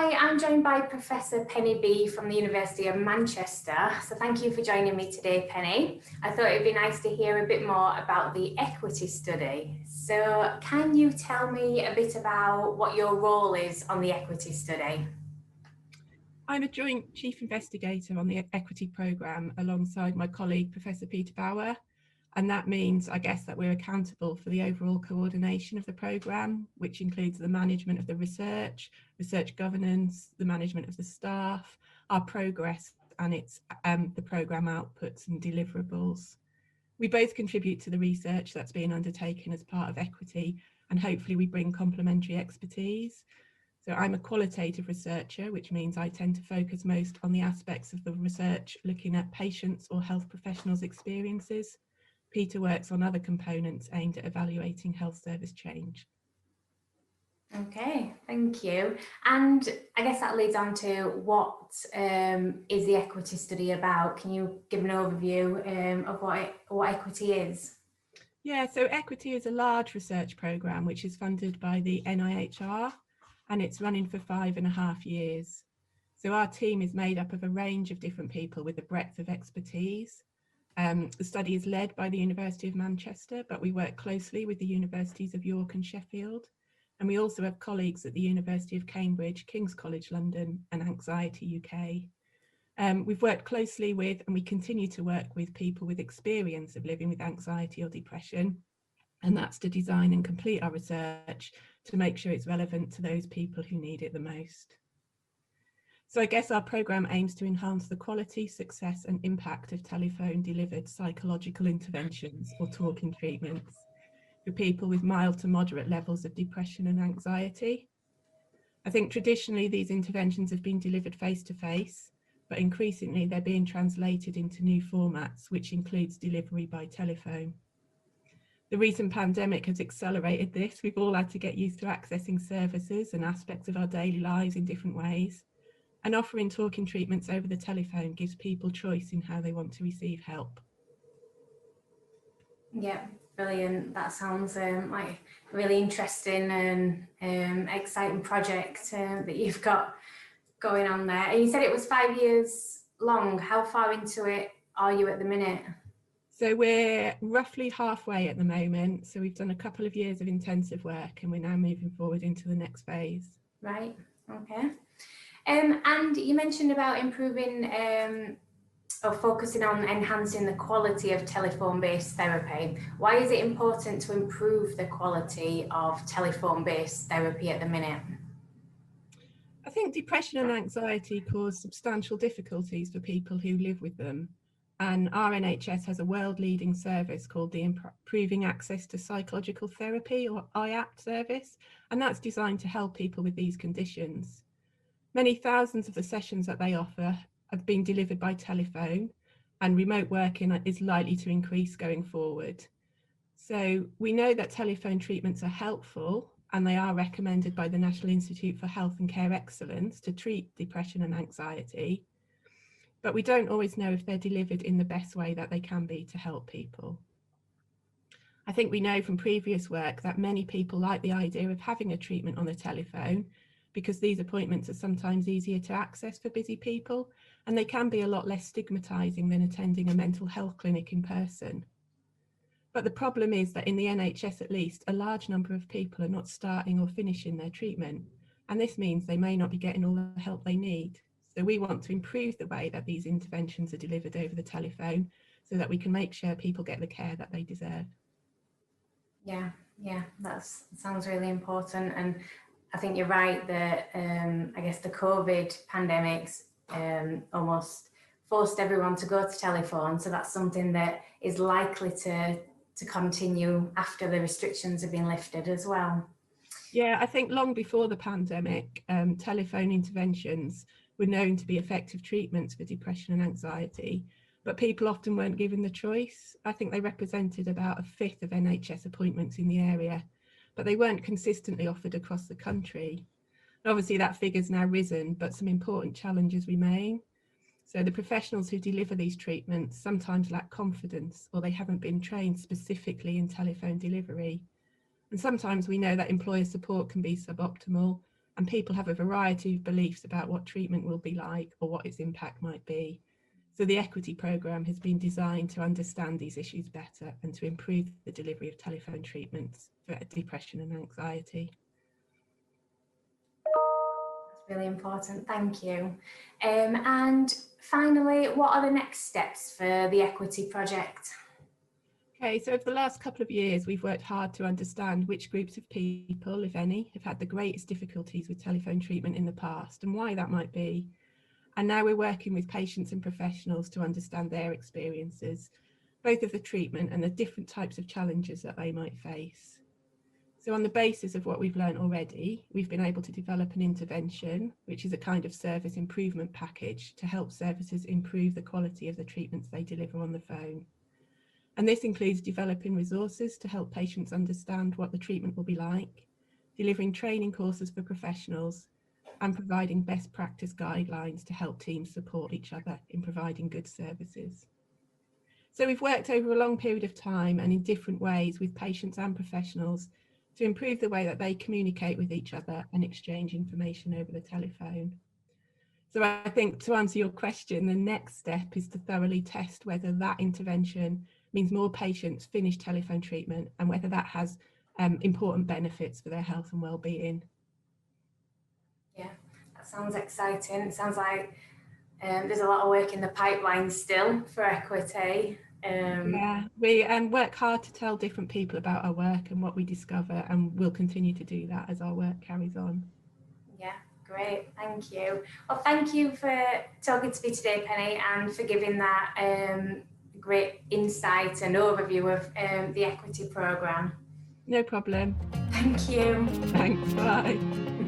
Hi, I'm joined by Professor Penny B from the University of Manchester. So thank you for joining me today, Penny. I thought it'd be nice to hear a bit more about the equity study. So can you tell me a bit about what your role is on the equity study? I'm a joint Chief Investigator on the Equity Programme alongside my colleague, Professor Peter Bauer. And that means, I guess, that we're accountable for the overall coordination of the programme, which includes the management of the research governance, the management of the staff, our progress and the programme outputs and deliverables. We both contribute to the research that's being undertaken as part of equity, and hopefully we bring complementary expertise. So I'm a qualitative researcher, which means I tend to focus most on the aspects of the research looking at patients' or health professionals' experiences. Peter works on other components aimed at evaluating health service change. Okay, thank you. And I guess that leads on to what is the equity study about? Can you give an overview of what equity is? Yeah, so equity is a large research programme which is funded by the NIHR, and it's running for 5.5 years. So our team is made up of a range of different people with a breadth of expertise. The study is led by the University of Manchester, but we work closely with the universities of York and Sheffield. And we also have colleagues at the University of Cambridge, King's College London and Anxiety UK. We've worked closely with, and we continue to work with, people with experience of living with anxiety or depression. And that's to design and complete our research to make sure it's relevant to those people who need it the most. So I guess our programme aims to enhance the quality, success and impact of telephone delivered psychological interventions or talking treatments for people with mild to moderate levels of depression and anxiety. I think traditionally these interventions have been delivered face to face, but increasingly they're being translated into new formats, which includes delivery by telephone. The recent pandemic has accelerated this. We've all had to get used to accessing services and aspects of our daily lives in different ways. And offering talking treatments over the telephone gives people choice in how they want to receive help. Yeah, brilliant. That sounds like a really interesting and exciting project that you've got going on there. And you said it was 5 years long. How far into it are you at the minute? So we're roughly halfway at the moment. So we've done a couple of years of intensive work and we're now moving forward into the next phase. Right, okay. And you mentioned about improving or focusing on enhancing the quality of telephone-based therapy. Why is it important to improve the quality of telephone-based therapy at the minute? I think depression and anxiety cause substantial difficulties for people who live with them. And our NHS has a world-leading service called the Improving Access to Psychological Therapy, or IAPT service, and that's designed to help people with these conditions. Many thousands of the sessions that they offer have been delivered by telephone, and remote working is likely to increase going forward. So we know that telephone treatments are helpful and they are recommended by the National Institute for Health and Care Excellence to treat depression and anxiety, but we don't always know if they're delivered in the best way that they can be to help people. I think we know from previous work that many people like the idea of having a treatment on the telephone because these appointments are sometimes easier to access for busy people, and they can be a lot less stigmatising than attending a mental health clinic in person. But the problem is that in the NHS at least, a large number of people are not starting or finishing their treatment, and this means they may not be getting all the help they need. So we want to improve the way that these interventions are delivered over the telephone so that we can make sure people get the care that they deserve. Yeah, that sounds really important. And I think you're right that I guess the COVID pandemics almost forced everyone to go to telephone. So that's something that is likely to continue after the restrictions have been lifted as well. Yeah, I think long before the pandemic, telephone interventions were known to be effective treatments for depression and anxiety, but people often weren't given the choice. I think they represented about 1/5 of NHS appointments in the area, but they weren't consistently offered across the country. And obviously that figure's now risen, but some important challenges remain. So the professionals who deliver these treatments sometimes lack confidence, or they haven't been trained specifically in telephone delivery. And sometimes we know that employer support can be suboptimal, and people have a variety of beliefs about what treatment will be like or what its impact might be. So the equity programme has been designed to understand these issues better and to improve the delivery of telephone treatments for depression and anxiety. That's really important, thank you. And finally, what are the next steps for the equity project? Okay, so over the last couple of years, we've worked hard to understand which groups of people, if any, have had the greatest difficulties with telephone treatment in the past and why that might be. And now we're working with patients and professionals to understand their experiences, both of the treatment and the different types of challenges that they might face. So on the basis of what we've learned already, we've been able to develop an intervention, which is a kind of service improvement package to help services improve the quality of the treatments they deliver on the phone. And this includes developing resources to help patients understand what the treatment will be like, delivering training courses for professionals, and providing best practice guidelines to help teams support each other in providing good services. So we've worked over a long period of time and in different ways with patients and professionals to improve the way that they communicate with each other and exchange information over the telephone. So I think, to answer your question, the next step is to thoroughly test whether that intervention means more patients finish telephone treatment and whether that has important benefits for their health and well-being. Yeah, that sounds exciting. It sounds like there's a lot of work in the pipeline still for equity. Yeah, we work hard to tell different people about our work and what we discover, and we'll continue to do that as our work carries on. Yeah, great, thank you. Well, thank you for talking to me today, Penny, and for giving that great insight and overview of the equity programme. No problem. Thank you. Thanks, bye.